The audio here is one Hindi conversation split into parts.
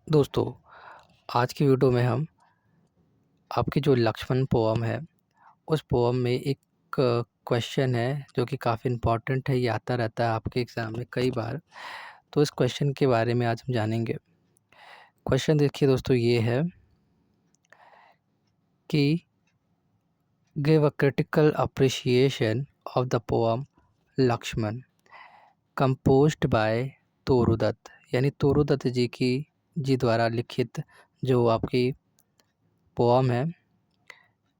दोस्तों, आज की वीडियो में हम आपकी जो लक्ष्मण पोएम है, उस पोएम में एक क्वेश्चन है जो कि काफ़ी इम्पोर्टेंट है, ये आता रहता है आपके एग्ज़ाम में कई बार। तो इस क्वेश्चन के बारे में आज हम जानेंगे। क्वेश्चन देखिए दोस्तों ये है कि give a critical appreciation of the poem Lakshman composed by Toru Dutt, यानी तोरूदत्त जी द्वारा लिखित जो आपकी पोएम है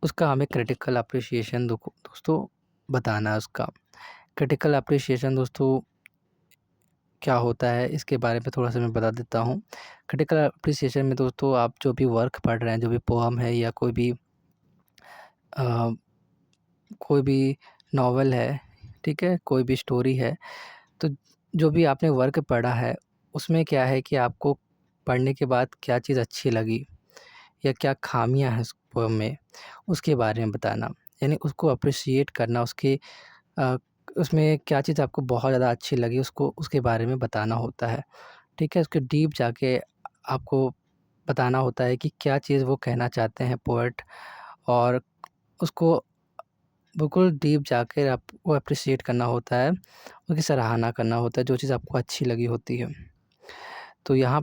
उसका हमें क्रिटिकल अप्रिशिएशन दोस्तों बताना है उसका। क्रिटिकल अप्रिशिएशन दोस्तों क्या होता है इसके बारे में थोड़ा-सा मैं बता देता हूँ। क्रिटिकल अप्रिशिएशन में दोस्तों आप जो भी वर्क पढ़ रहे हैं, जो भी पोएम है या अ, कोई भी नॉवल है, ठीक है? कोई भी स्टोरी है, तो जो भी आपने वर्क पढ़ा है, उसमें क्या है कि आपको पढ़ने के बाद क्या चीज़ अच्छी लगी या क्या ख़ामियाँ हैं उस पोएम में, उसके बारे में बताना। यानी उसको अप्रिशिएट करना, अ, उसमें क्या चीज़ आपको बहुत ज़्यादा अच्छी लगी उसको उसके बारे में बताना होता है, ठीक है? उसके डीप जाके आपको बताना होता है कि क्या चीज़ वो कहना चाहते हैं पोएट और उसको बिल्कुल डीप जाकर आपको एप्रिशिएट करना होता है, उसकी सराहना करना होता है, जो चीज़ आपको अच्छी लगी होती है। तो यहाँ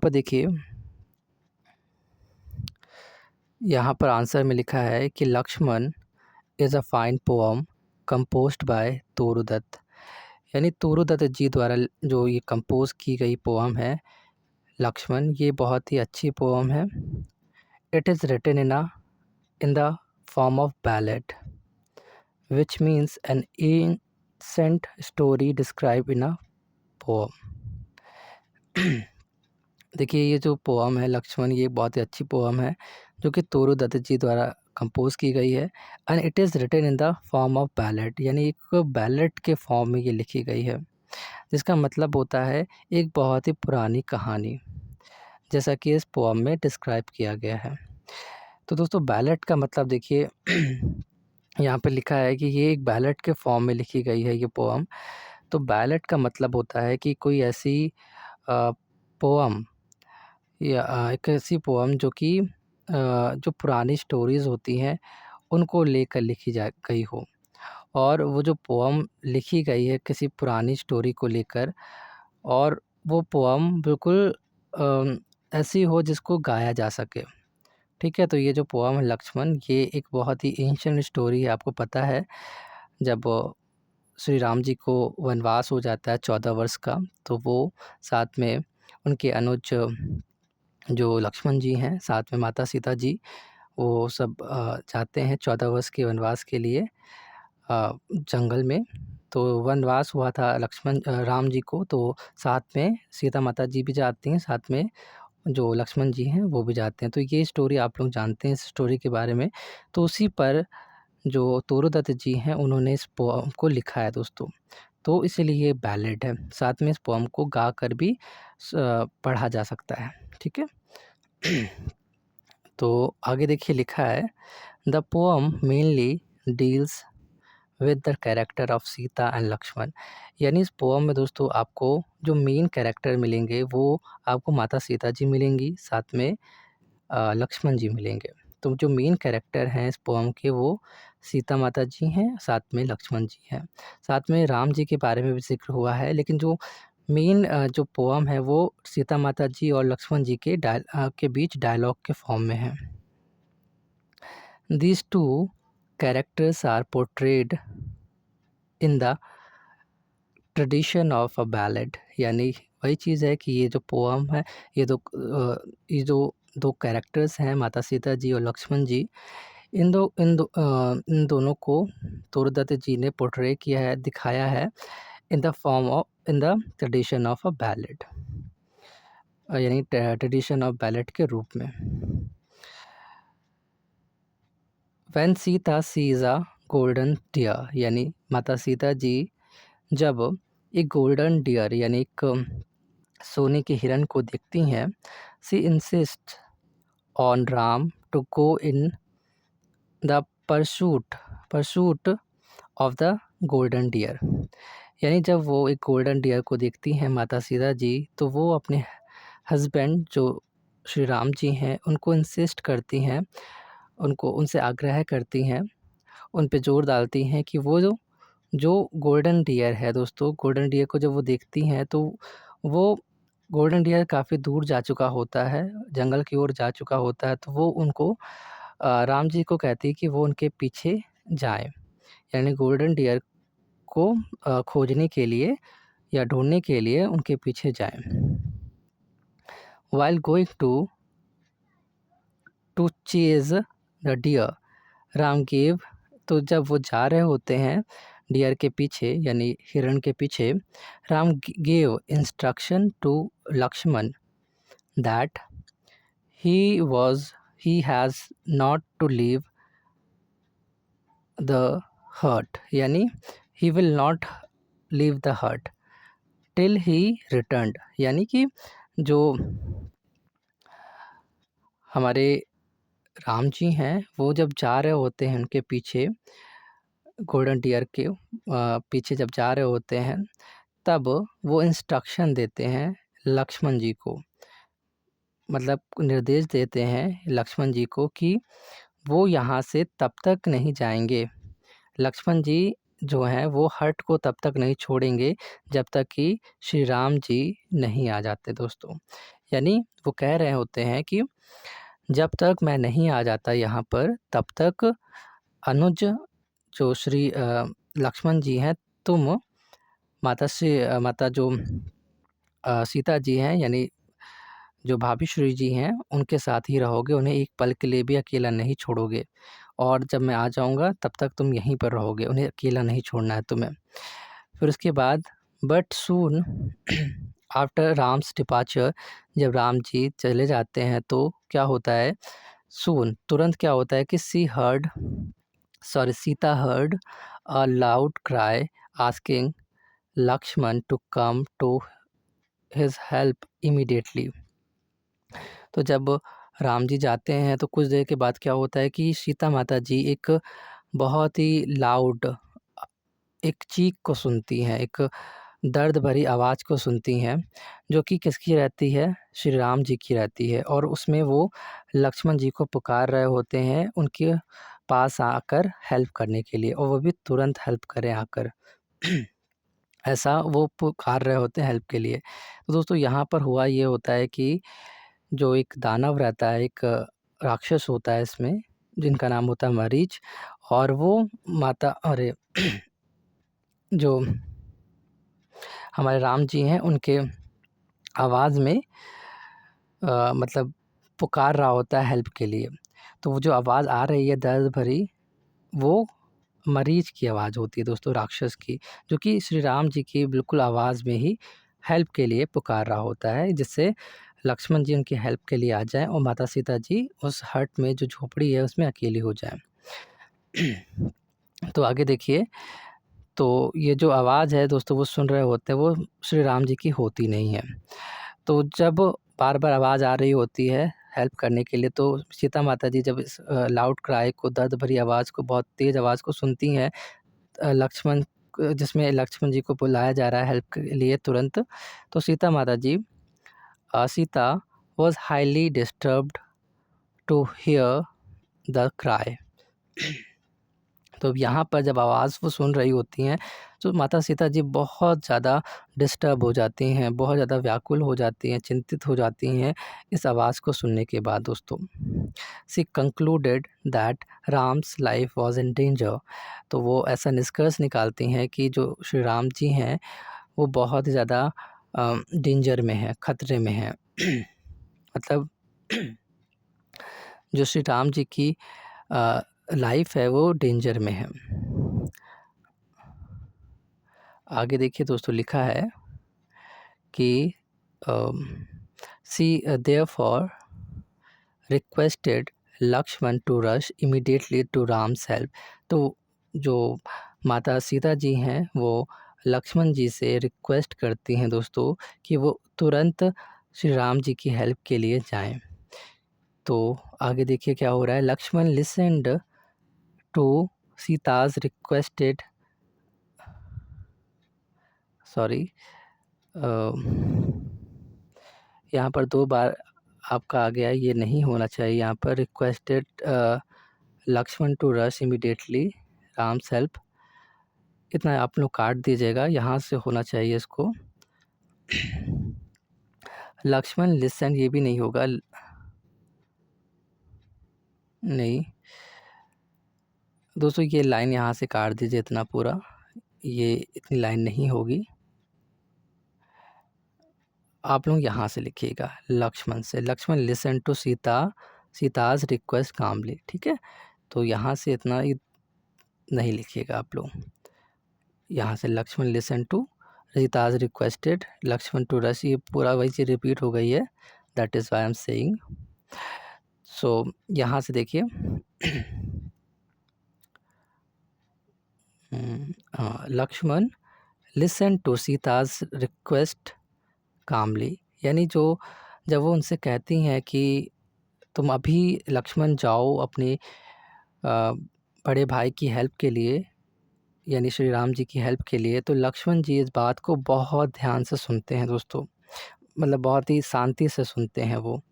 पर आंसर में लिखा है कि Lakshman is a fine poem composed by Toru Dutt, यानी तोरूदत्त जी द्वारा जो ये कंपोज़ की गई पोएम है लक्ष्मण, ये बहुत ही अच्छी पोएम है। It is written in the form of ballad which means an ancient story described in a poem. देखिए ये जो पोएम है लक्ष्मण, ये बहुत ही अच्छी पोएम है जो कि तोरूदत्त जी द्वारा कंपोज़ की गई है and it is written in the form of ballad, यानी एक बैलेड के फॉर्म में ये लिखी गई है, जिसका मतलब होता है एक बहुत ही पुरानी कहानी, जैसा कि इस पोएम में डिस्क्राइब किया गया है। तो दोस्तों बैलेड का मतलब देखिए यहाँ पे लिखा है कि ये एक बैलेड के फॉर्म में लिखी गई है ये पोएम। तो बैलेड का मतलब होता है कि कोई ऐसी पोएम या एक ऐसी पोएम जो पुरानी स्टोरीज़ होती हैं उनको लेकर लिखी जा गई हो, और वो जो पोएम लिखी गई है किसी पुरानी स्टोरी को लेकर, और वो पोएम बिल्कुल ऐसी हो जिसको गाया जा सके, ठीक है? तो ये जो पोएम है लक्ष्मण, ये एक बहुत ही एंशिएंट स्टोरी है। आपको पता है जब श्री राम जी को वनवास हो जाता है 14 वर्ष का, तो वो साथ में उनके अनुज जो लक्ष्मण जी हैं, साथ में माता सीता जी, वो सब जाते हैं 14 वर्ष के वनवास के लिए जंगल में। तो वनवास हुआ था राम जी को, तो साथ में सीता माता जी भी जाती हैं, साथ में जो लक्ष्मण जी हैं वो भी जाते हैं। तो ये स्टोरी आप लोग जानते हैं इस स्टोरी के बारे में। तो उसी पर जो तोरूदत्त जी हैं उन्होंने इस पोएम को लिखा है दोस्तों। तो इसीलिए ये बैलेड है। साथ में इस पोएम को गाकर भी पढ़ा जा सकता है, ठीक है? तो आगे देखिए लिखा है the poem mainly deals with the character of Sita and Lakshman, यानी इस पोएम में दोस्तों आपको जो मेन कैरेक्टर मिलेंगे वो आपको माता सीता जी मिलेंगी, साथ में लक्ष्मण जी मिलेंगे। तो जो मेन कैरेक्टर हैं इस पोएम के वो सीता माता जी हैं, साथ में लक्ष्मण जी हैं। साथ में राम जी के बारे में भी ज़िक्र हुआ है, लेकिन जो मेन जो पोएम है वो सीता माता जी और लक्ष्मण जी के बीच डायलॉग के फॉर्म में है। These two characters are portrayed in the tradition of a ballad, यानी वही चीज़ है कि ये जो पोएम है, ये जो दो कैरेक्टर्स हैं माता सीता जी और लक्ष्मण जी, इन दोनों को तोरदत्त जी ने पोर्ट्रे किया है, दिखाया है in the tradition of a ballad, यानी ट्रेडिशन ऑफ बैलेड के रूप में। When Sita sees a golden deer, यानी माता सीता जी जब एक गोल्डन डियर यानी एक सोने के हिरन को देखती हैं, she insist on Ram to go in the pursuit of the golden deer, यानी जब वो एक गोल्डन डियर को देखती हैं माता सीता जी, तो वो अपने हस्बैंड जो श्री राम जी हैं उनको इंसिस्ट करती हैं, उनको उनसे आग्रह करती हैं, उन पे ज़ोर डालती हैं कि वो जो जो गोल्डन डियर है दोस्तों, गोल्डन डियर को जब वो देखती हैं तो वो गोल्डन डियर काफ़ी दूर जा चुका होता है, जंगल की ओर जा चुका होता है, तो वो उनको राम जी को कहती है कि वो उनके पीछे जाएँ। यानी गोल्डन डियर को खोजने के लिए या ढूँढने के लिए उनके पीछे जाएँ। While going to chase the deer Ram gave, तो जब वो जा रहे होते हैं डियर के पीछे यानी हिरण के पीछे, Ram gave instruction to Lakshman that he was he has not to leave the hut, यानी he will not leave the hut till he returned, यानी कि जो हमारे राम जी हैं वो जब जा रहे होते हैं उनके पीछे गोल्डन डियर के पीछे जब जा रहे होते हैं, तब वो इंस्ट्रक्शन देते हैं लक्ष्मण जी को, मतलब निर्देश देते हैं लक्ष्मण जी को कि वो यहाँ से तब तक नहीं जाएंगे। लक्ष्मण जी जो हैं वो हट को तब तक नहीं छोड़ेंगे जब तक कि श्री राम जी नहीं आ जाते दोस्तों। यानी वो कह रहे होते हैं कि जब तक मैं नहीं आ जाता यहाँ पर, तब तक अनुज जो श्री लक्ष्मण जी हैं, तुम माता जो सीता जी हैं यानी जो भाभी श्री जी हैं उनके साथ ही रहोगे, उन्हें एक पल के लिए भी अकेला नहीं छोड़ोगे, और जब मैं आ जाऊँगा तब तक तुम यहीं पर रहोगे, उन्हें अकेला नहीं छोड़ना है तुम्हें। फिर उसके बाद but soon after Ram's departure, जब राम जी चले जाते हैं तो क्या होता है, सून तुरंत क्या होता है कि Sita heard a loud cry asking Lakshman to come to his help immediately. तो जब राम जी जाते हैं तो कुछ देर के बाद क्या होता है कि सीता माता जी एक बहुत ही लाउड एक चीख को सुनती हैं, एक दर्द भरी आवाज़ को सुनती हैं, जो कि किसकी रहती है, श्री राम जी की रहती है, और उसमें वो लक्ष्मण जी को पुकार रहे होते हैं उनके पास आकर हेल्प करने के लिए, और वो भी तुरंत हेल्प करें आकर। ऐसा वो पुकार रहे होते हैं हेल्प के लिए। तो दोस्तों यहाँ पर हुआ ये होता है कि जो एक दानव रहता है, एक राक्षस होता है इसमें, जिनका नाम होता है मरीच, और वो माता अरे जो हमारे राम जी हैं उनके आवाज़ में मतलब पुकार रहा होता है हेल्प के लिए। तो वो जो आवाज़ आ रही है दर्द भरी, वो मरीच की आवाज़ होती है दोस्तों, राक्षस की, जो कि श्री राम जी की बिल्कुल आवाज़ में ही हेल्प के लिए पुकार रहा होता है, जिससे लक्ष्मण जी उनकी हेल्प के लिए आ जाएँ और माता सीता जी उस हट में जो झोपड़ी है उसमें अकेली हो जाएँ। तो आगे देखिए, तो ये जो आवाज़ है दोस्तों वो सुन रहे होते हैं, वो श्री राम जी की होती नहीं है। तो जब बार-बार आवाज़ आ रही होती है हेल्प करने के लिए, तो सीता माता जी जब इस लाउड क्राई को, दर्द भरी आवाज़ को, बहुत तेज़ आवाज़ को सुनती हैं, जिसमें लक्ष्मण जी को बुलाया जा रहा है हेल्प के लिए तुरंत, तो Sita was highly disturbed to hear the cry. तो अब यहाँ पर जब आवाज़ वो सुन रही होती हैं, तो माता सीता जी बहुत ज़्यादा डिस्टर्ब हो जाती हैं, बहुत ज़्यादा व्याकुल हो जाती हैं, चिंतित हो जाती हैं इस आवाज़ को सुनने के बाद दोस्तों। She concluded that Ram's life was in danger, तो वो ऐसा निष्कर्ष निकालती हैं कि जो श्री राम जी हैं, वो बहुत ही ज़्यादा डेंजर में हैं, खतरे में हैं। मतलब जो श्री राम जी की लाइफ है वो डेंजर में है। आगे देखिए दोस्तों, लिखा है कि she therefore requested Lakshman to rush immediately to Ram's help. तो जो माता सीता जी हैं वो लक्ष्मण जी से रिक्वेस्ट करती हैं दोस्तों कि वो तुरंत श्री राम जी की हेल्प के लिए जाएं। तो आगे देखिए क्या हो रहा है, Lakshman listened to Sita's requested sorry यहाँ पर 2 बार आपका आ गया है, ये नहीं होना चाहिए यहाँ पर। Requested Lakshman to rush immediately Ram's help, इतना आप लोग काट दीजिएगा, यहाँ से होना चाहिए इसको। लक्ष्मण लिसन, ये भी नहीं होगा, नहीं दोस्तों, ये लाइन यहाँ से काट दीजिए इतना पूरा, ये इतनी लाइन नहीं होगी। आप लोग यहाँ से लिखिएगा लक्ष्मण से, Lakshman listen to Sita's request calmly, ठीक है। तो यहाँ से इतना नहीं लिखिएगा आप लोग, यहाँ से Lakshman listen to Sita's requested Lakshman to rush, ये पूरा वही चीज़ रिपीट हो गई है, that is why I am saying. So यहाँ से देखिए Lakshman listen to Sita's request calmly, यानी जो जब वो उनसे कहती हैं कि तुम अभी लक्ष्मण जाओ अपने बड़े भाई की हेल्प के लिए, यानी श्री राम जी की हेल्प के लिए, तो लक्ष्मण जी इस बात को बहुत ध्यान से सुनते हैं दोस्तों, मतलब बहुत ही शांति से सुनते हैं वो।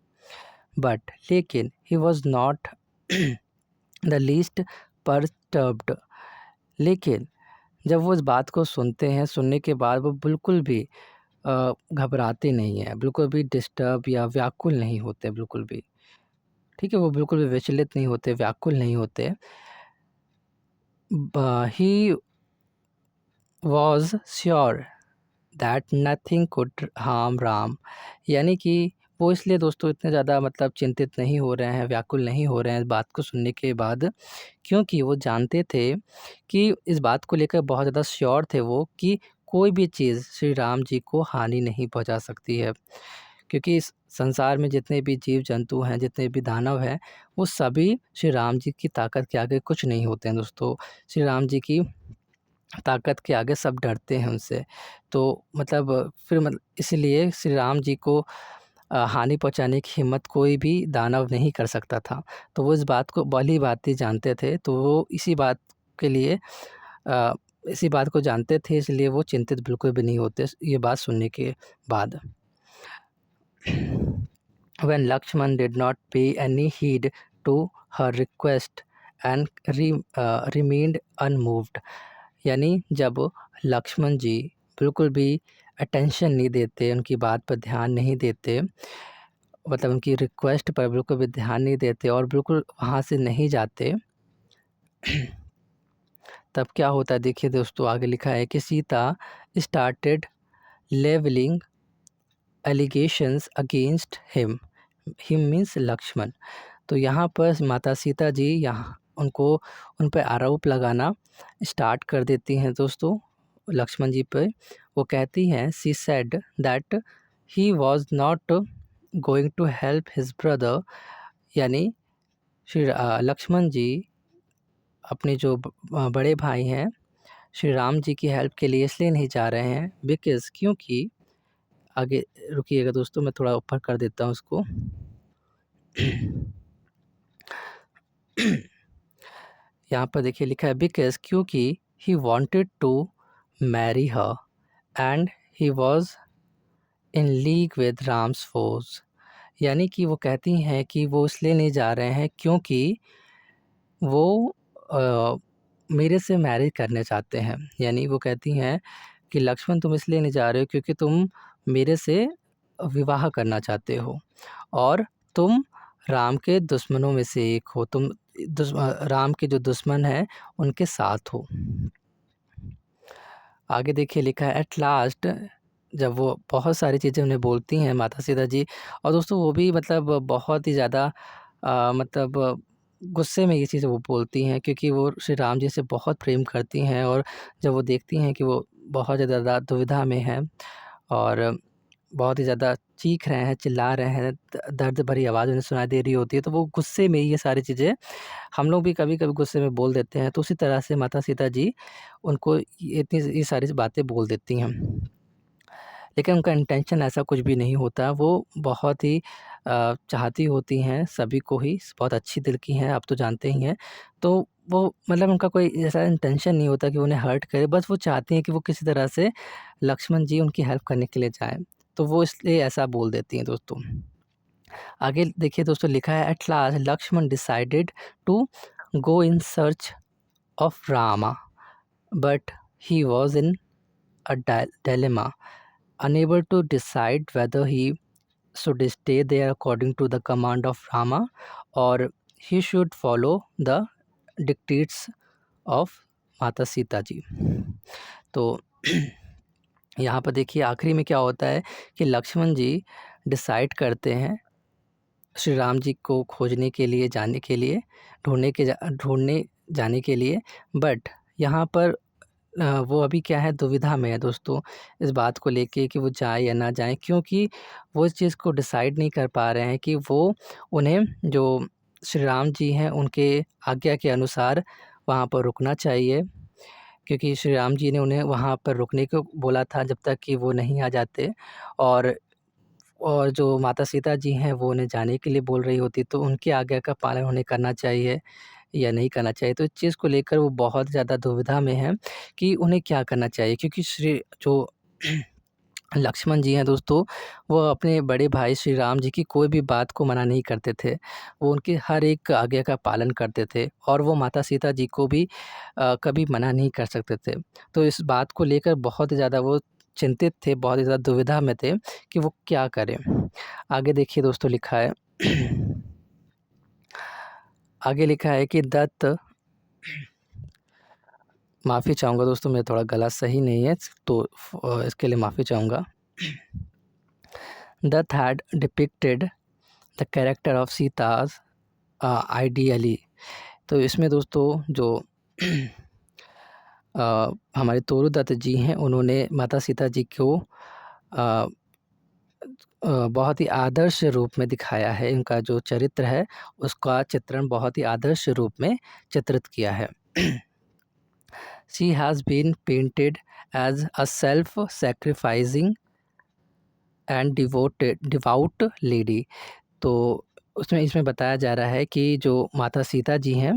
बट लेकिन ही was not the least perturbed, लेकिन जब वो इस बात को सुनते हैं, सुनने के बाद वो बिल्कुल भी घबराते नहीं हैं, बिल्कुल भी डिस्टर्ब या व्याकुल नहीं होते बिल्कुल भी, ठीक है। वो बिल्कुल भी विचलित नहीं होते, व्याकुल नहीं होते। He was sure that nothing could harm Ram, यानी कि वो इसलिए दोस्तों इतने ज़्यादा मतलब चिंतित नहीं हो रहे हैं, व्याकुल नहीं हो रहे हैं इस बात को सुनने के बाद, क्योंकि वो जानते थे कि इस बात को लेकर बहुत ज़्यादा श्योर थे वो कि कोई भी चीज़ श्री राम जी को हानि नहीं पहुंचा सकती है, क्योंकि इस संसार में जितने भी जीव जंतु हैं, जितने भी दानव हैं, वो सभी श्री राम जी की ताकत के आगे कुछ नहीं होते हैं दोस्तों। श्री राम जी की ताकत के आगे सब डरते हैं उनसे। तो मतलब फिर इसलिए श्री राम जी को हानि पहुंचाने की हिम्मत कोई भी दानव नहीं कर सकता था। तो वो इस बात को भली भांति जानते थे, तो वो इसी बात के लिए इसी बात को जानते थे, इसलिए वो चिंतित बिल्कुल भी नहीं होते ये बात सुनने के बाद। When Lakshman did not pay any heed to her request and remained unmoved, यानी जब लक्ष्मण जी बिल्कुल भी अटेंशन नहीं देते, उनकी बात पर ध्यान नहीं देते, मतलब उनकी रिक्वेस्ट पर बिल्कुल भी ध्यान नहीं देते और बिल्कुल वहाँ से नहीं जाते, तब क्या होता है देखिए दोस्तों, आगे लिखा है कि Sita started levelling allegations against him means Lakshman. तो यहाँ पर माता सीता जी यहाँ उन पर आरोप लगाना स्टार्ट कर देती हैं दोस्तों, लक्ष्मण जी पर। वो कहती हैं, she said that he was not going to help his brother, यानी श्री लक्ष्मण जी अपने जो बड़े भाई हैं श्री राम जी की हेल्प के लिए इसलिए नहीं जा रहे हैं, बिकॉज़ क्योंकि, आगे रुकिएगा दोस्तों, मैं थोड़ा ऊपर कर देता हूँ उसको। यहाँ पर देखिए लिखा है, बिकॉज क्योंकि he wanted to marry her and he was in league with Ram's force, यानी कि वो कहती हैं कि वो इसलिए नहीं जा रहे हैं क्योंकि वो मेरे से मैरिज करने चाहते हैं, यानी वो कहती हैं कि लक्ष्मण तुम इसलिए नहीं जा रहे हो क्योंकि तुम मेरे से विवाह करना चाहते हो और तुम राम के दुश्मनों में से एक हो, तुम राम के जो दुश्मन हैं उनके साथ हो। आगे देखिए लिखा है, एट लास्ट, जब वो बहुत सारी चीज़ें उन्हें बोलती हैं माता सीता जी, और दोस्तों वो भी मतलब बहुत ही ज़्यादा मतलब गुस्से में ये चीज़ें वो बोलती हैं, क्योंकि वो श्री राम जी से बहुत प्रेम करती हैं, और जब वो देखती हैं कि वो बहुत ज़्यादा दुविधा में हैं और बहुत ही ज़्यादा चीख रहे हैं, चिल्ला रहे हैं, दर्द भरी आवाज़ उन्हें सुनाई दे रही होती है, तो वो गुस्से में ये सारी चीज़ें, हम लोग भी कभी-कभी गुस्से में बोल देते हैं, तो उसी तरह से माता सीता जी उनको ये सारी बातें बोल देती हैं। लेकिन उनका इंटेंशन ऐसा कुछ भी नहीं होता, वो बहुत ही चाहती होती हैं सभी को ही, बहुत अच्छी दिल की हैं, आप तो जानते ही हैं। तो वो मतलब उनका कोई ऐसा इंटेंशन नहीं होता कि उन्हें हर्ट करे, बस वो चाहती हैं कि वो किसी तरह से लक्ष्मण जी उनकी हेल्प करने के लिए जाएँ, तो वो इसलिए ऐसा बोल देती हैं दोस्तों। आगे देखिए दोस्तों, लिखा है at last Lakshman decided to go in search of Rama, but he was in a dilemma, unable to decide whether he should stay there according to the command of Rama or he should follow the dictates of माता सीता जी। तो यहाँ पर देखिए आखिरी में क्या होता है कि लक्ष्मण जी डिसाइड करते हैं श्री राम जी को खोजने के लिए, जाने के लिए, ढूंढने जाने के लिए। बट यहाँ पर वो अभी क्या है, दुविधा में है दोस्तों, इस बात को लेके कि वो जाए या ना जाए, क्योंकि वो इस चीज़ को डिसाइड नहीं कर पा रहे हैं कि वो उन्हें जो श्री राम जी हैं उनके आज्ञा के अनुसार वहाँ पर रुकना चाहिए, क्योंकि श्री राम जी ने उन्हें वहाँ पर रुकने को बोला था जब तक कि वो नहीं आ जाते, और जो माता सीता जी हैं वो उन्हें जाने के लिए बोल रही होती, तो उनकी आज्ञा का पालन उन्हें करना चाहिए या नहीं करना चाहिए। तो इस चीज़ को लेकर वो बहुत ज़्यादा दुविधा में हैं कि उन्हें क्या करना चाहिए, क्योंकि श्री जो लक्ष्मण जी हैं दोस्तों, वो अपने बड़े भाई श्री राम जी की कोई भी बात को मना नहीं करते थे। वो उनकी हर एक आज्ञा का पालन करते थे और वो माता सीता जी को भी कभी मना नहीं कर सकते थे। तो इस बात को लेकर बहुत ही ज़्यादा वो चिंतित थे, बहुत ही ज़्यादा दुविधा में थे कि वो क्या करें। आगे देखिए दोस्तों, लिखा है आगे लिखा है कि दत्त, माफ़ी चाहूँगा दोस्तों, मेरा थोड़ा गला सही नहीं है, तो इसके लिए माफ़ी चाहूँगा। Dutt had depicted the character of Sita's ideally. तो इसमें दोस्तों जो हमारे तोरू दत्त जी हैं, उन्होंने माता सीता जी को बहुत ही आदर्श रूप में दिखाया है। इनका जो चरित्र है उसका चित्रण बहुत ही आदर्श रूप में चित्रित किया है। She has been painted as a self-sacrificing and devout lady। तो उसमें इसमें बताया जा रहा है कि जो माता सीता जी हैं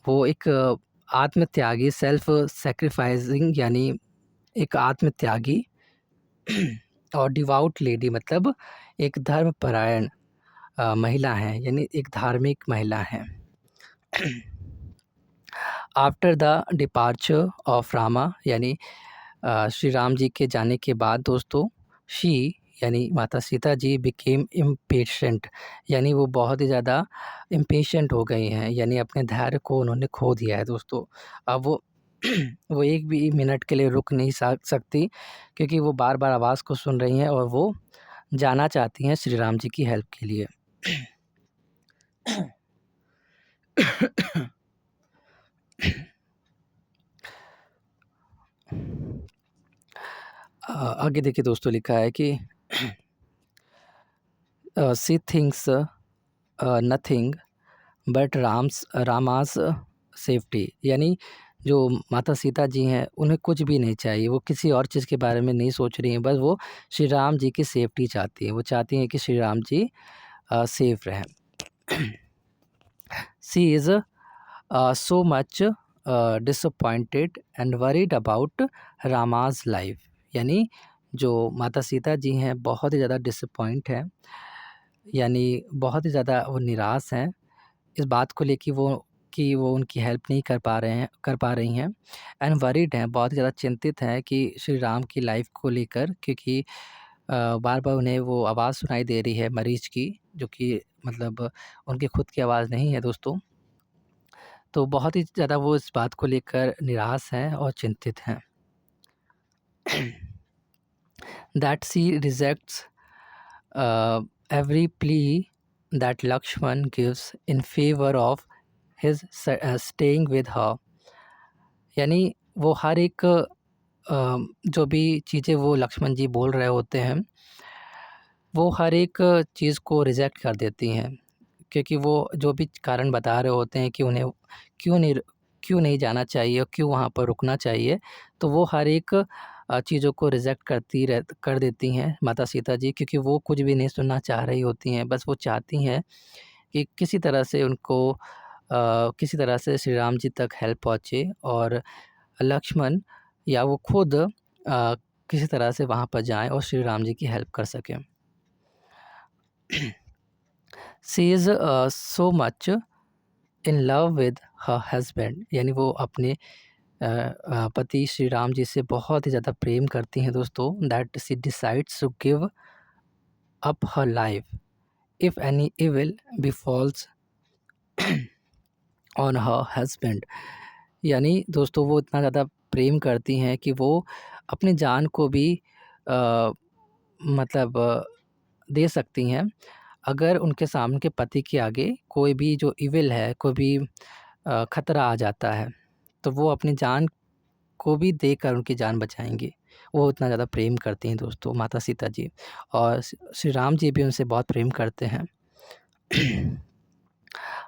वो एक आत्मत्यागी, सेल्फ सैक्रिफाइसिंग यानी एक आत्मत्यागी और डिवाउट लेडी मतलब एक धर्मपरायण महिला हैं, यानी एक धार्मिक महिला हैं। After the departure of Rama, यानी श्री राम जी के जाने के बाद दोस्तों, शी यानी माता सीता जी बिकेम इम्पेशेंट, यानी वो बहुत ही ज़्यादा इम्पेशेंट हो गई हैं, यानी अपने धैर्य को उन्होंने खो दिया है दोस्तों। अब वो वो एक भी मिनट के लिए रुक नहीं सकती, क्योंकि वो बार बार आवाज़ को सुन रही हैं और वो जाना चाहती हैं श्री राम जी की हेल्प के लिए। आगे देखिए दोस्तों, लिखा है कि see things nothing but रामास safety, यानी जो माता सीता जी हैं उन्हें कुछ भी नहीं चाहिए, वो किसी और चीज़ के बारे में नहीं सोच रही हैं, बस वो श्री राम जी की सेफ्टी चाहती हैं। वो चाहती हैं कि श्री राम जी सेफ रहें। She is so much disappointed and worried about Rama's life, यानी जो माता सीता जी हैं बहुत ही ज़्यादा डिसअपॉइंट हैं, यानी बहुत ही ज़्यादा वो निराश हैं इस बात को लेके कि वो उनकी हेल्प नहीं कर पा रही हैं, एंड वरीड हैं, बहुत ही ज़्यादा चिंतित हैं कि श्री राम की लाइफ को लेकर, क्योंकि बार बार उन्हें वो आवाज़ सुनाई दे रही है मरीज़ की, जो कि मतलब उनकी खुद की आवाज़ नहीं है दोस्तों। तो बहुत ही ज़्यादा वो इस बात को लेकर निराश हैं और चिंतित हैं। That she rejects every plea that Lakshman gives in favour of his staying with her, यानी वो हर एक जो भी चीज़ें वो लक्ष्मण जी बोल रहे होते हैं, वो हर एक चीज़ को रिजेक्ट कर देती हैं, क्योंकि वो जो भी कारण बता रहे होते हैं कि उन्हें क्यों नहीं जाना चाहिए और क्यों वहाँ पर रुकना चाहिए, तो वो हर एक चीज़ों को रिजेक्ट कर देती हैं माता सीता जी, क्योंकि वो कुछ भी नहीं सुनना चाह रही होती हैं। बस वो चाहती हैं कि किसी तरह से उनको किसी तरह से श्री राम जी तक हेल्प पहुँचे और लक्ष्मण या वो खुद किसी तरह से वहाँ पर जाएँ और श्री राम जी की हेल्प कर सकें। She is so much in love with her husband, यानी वो अपने पति श्री राम जी से बहुत ही ज़्यादा प्रेम करती हैं दोस्तों, that she decides to give up her life if any evil befalls on her husband. यानी दोस्तों वो इतना ज़्यादा प्रेम करती हैं कि वो अपनी जान को भी अ, मतलब दे सकती हैं, अगर उनके सामने के पति के आगे कोई भी जो इविल है, कोई भी खतरा आ जाता है, तो वो अपनी जान को भी देकर उनकी जान बचाएँगी। वो इतना ज़्यादा प्रेम करती हैं दोस्तों माता सीता जी, और श्री राम जी भी उनसे बहुत प्रेम करते हैं।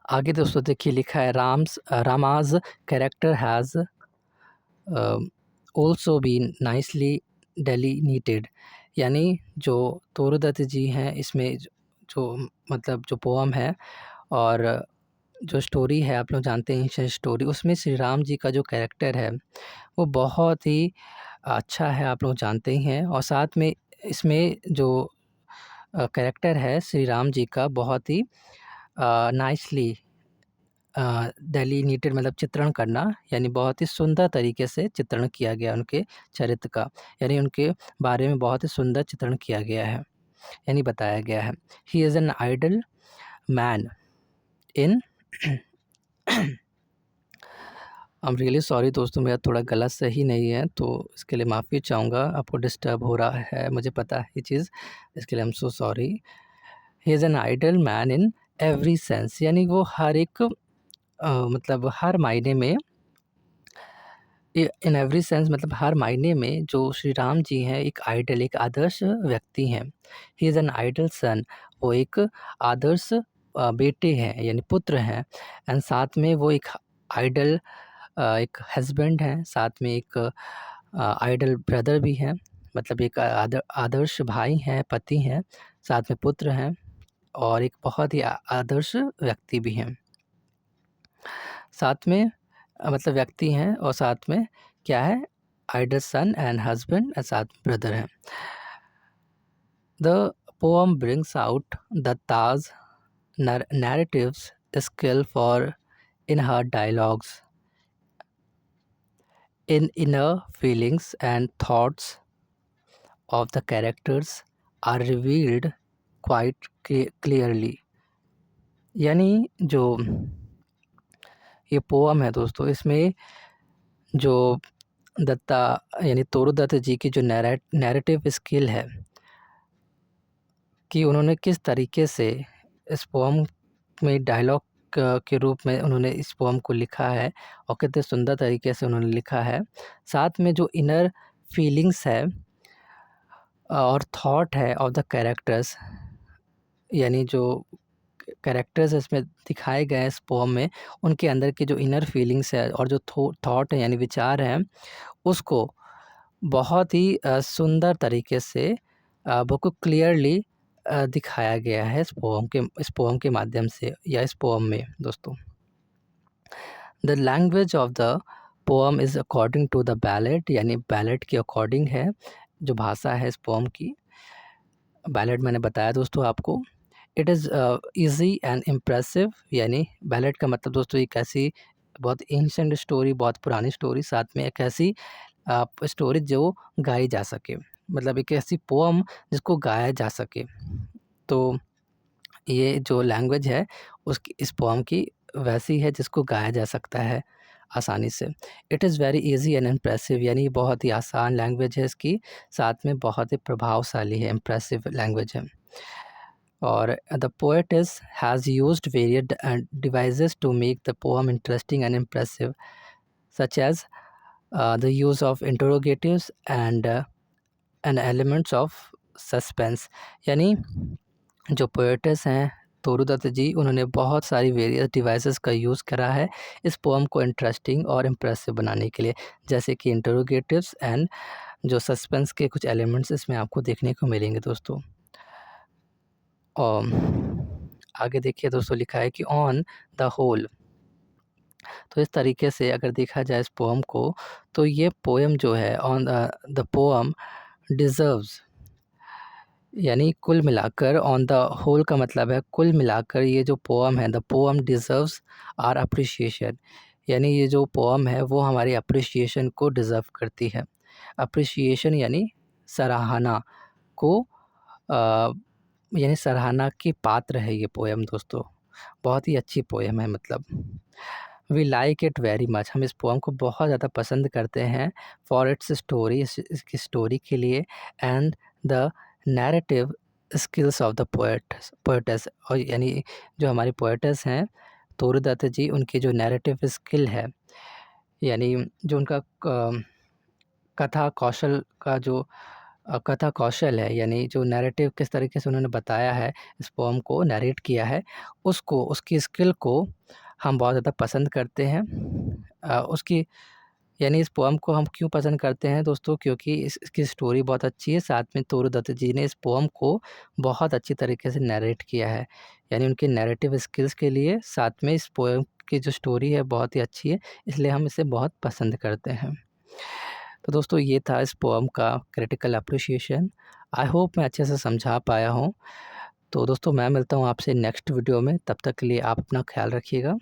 आगे दोस्तों देखिए लिखा है, Rama's character has also been nicely delineated. यानी जो तोरूदत्त जी हैं इसमें जो मतलब जो पोअम है और जो स्टोरी है, आप लोग जानते हैं एंशिएंट स्टोरी, उसमें श्री राम जी का जो कैरेक्टर है वो बहुत ही अच्छा है, आप लोग जानते ही हैं। और साथ में इसमें जो कैरेक्टर है श्री राम जी का बहुत ही नाइसली डेलिनीटेड मतलब चित्रण करना, यानी बहुत ही सुंदर तरीके से चित्रण किया गया उनके चरित्र का, यानी उनके बारे में बहुत ही सुंदर चित्रण किया गया है, यानी बताया गया है। He is an ideal man in I am really sorry दोस्तों, मेरा थोड़ा गला सही नहीं है, तो इसके लिए माफ़ी चाहूँगा। आपको डिस्टर्ब हो रहा है, मुझे पता है ये चीज़, इसके लिए I am so sorry. He is an ideal man in every sense, यानी वो हर एक मतलब हर मायने में, इन एवरी सेंस मतलब हर मायने में जो श्री राम जी हैं एक आइडल, एक आदर्श व्यक्ति हैं। ही इज़ एन आइडल सन, वो एक आदर्श बेटे हैं यानी पुत्र हैं, एंड साथ में वो एक आइडल एक हस्बैंड हैं, साथ में एक आइडल ब्रदर भी हैं, मतलब एक आदर्श भाई हैं, पति हैं, साथ में पुत्र हैं, और एक बहुत ही आदर्श व्यक्ति भी हैं। साथ में मतलब व्यक्ति हैं और साथ में क्या है, ideal son and husband and साथ में ब्रदर हैं। The poem brings out the ताज narratives skill for in her dialogues, in inner feelings and thoughts of the characters are revealed quite clearly। यानी जो ये पोअम है दोस्तों, इसमें जो दत्ता यानी तोरूदत्त जी की जो नैरेटिव स्किल है कि उन्होंने किस तरीके से इस पोअम में डायलॉग के रूप में उन्होंने इस पोअम को लिखा है और कितने सुंदर तरीके से उन्होंने लिखा है। साथ में जो इनर फीलिंग्स है और थॉट है ऑफ द कैरेक्टर्स, यानी जो कैरेक्टर्स इसमें दिखाए गए हैं इस पोअम में, उनके अंदर की जो इनर फीलिंग्स है और जो थॉट है यानी विचार हैं, उसको बहुत ही सुंदर तरीके से बिल्कुल क्लियरली दिखाया गया है इस पोअम के माध्यम से या इस पोअम में दोस्तों। The language of the poem is according to the ballad, यानी बैलेड के अकॉर्डिंग है जो भाषा है इस पोअम की। बैलेड मैंने बताया दोस्तों आपको। It is easy and impressive, यानी बैलेड का मतलब दोस्तों एक ऐसी बहुत एंशिएंट स्टोरी, बहुत पुरानी स्टोरी, साथ में एक ऐसी स्टोरी जो गाई जा सके, मतलब एक ऐसी पोअम जिसको गाया जा सके। तो ये जो लैंग्वेज है उसकी इस पोअम की वैसी है जिसको गाया जा सकता है आसानी से। It is very easy and impressive, यानी बहुत ही आसान लैंग्वेज है इसकी, साथ में बहुत ही प्रभावशाली है, इम्प्रेसिव लैंग्वेज है। और the poetess has used varied devices to make the poem interesting and impressive, such as the use of interrogatives and elements of suspense. यानी जो पोएट्स हैं तोरूदत्त जी, उन्होंने बहुत सारी वेरियस डिवाइसेस का यूज़ करा है इस पोअम को इंटरेस्टिंग और इम्प्रेसिव बनाने के लिए, जैसे कि इंटरोगेटिव्स एंड जो सस्पेंस के कुछ एलिमेंट्स इसमें आपको देखने को मिलेंगे दोस्तों। और आगे देखिए दोस्तों लिखा है कि ऑन द होल, तो इस तरीके से अगर देखा जाए इस पोअम को, तो ये पोएम जो है ऑन द पोअम डिज़र्व्स यानी कुल मिलाकर ऑन द होल का मतलब है कुल मिलाकर ये जो पोअम है, the poem deserves our appreciation. यानी ये जो पोअम है वो हमारी अप्रिशिएशन को डिज़र्व करती है। अप्रिशिएशन यानी सराहना को अ, यानी सराहना की पात्र है ये पोएम दोस्तों। बहुत ही अच्छी पोएम है मतलब। We like it very much, हम इस पोएम को बहुत ज़्यादा पसंद करते हैं फॉर इट्स स्टोरी, इसकी स्टोरी के लिए, and the narrative skills of the poetess, और यानी जो हमारी पोएटेस हैं तोरू दत्त जी, उनकी जो नैरेटिव स्किल है, यानी जो उनका कथा कौशल का जो कथा कौशल है, यानी जो नैरेटिव किस तरीके से उन्होंने बताया है, इस पोएम को नैरेट किया है, उसको, उसकी स्किल को हम बहुत ज़्यादा पसंद करते हैं। उसकी, यानी इस पोएम को हम क्यों पसंद करते हैं दोस्तों, क्योंकि इसकी स्टोरी बहुत अच्छी है, साथ में तोरू दत्त जी ने इस पोएम को बहुत अच्छी तरीके से नैरेट किया है। यानी उनके नैरेटिव स्किल्स के लिए, साथ में इस पोएम की जो स्टोरी है बहुत ही अच्छी है, इसलिए हम इसे बहुत पसंद करते हैं। तो दोस्तों ये था इस पोएम का क्रिटिकल एप्रिसिएशन। आई होप मैं अच्छे से समझा पाया हूँ। तो दोस्तों मैं मिलता हूँ आपसे नेक्स्ट वीडियो में, तब तक के लिए आप अपना ख्याल रखिएगा।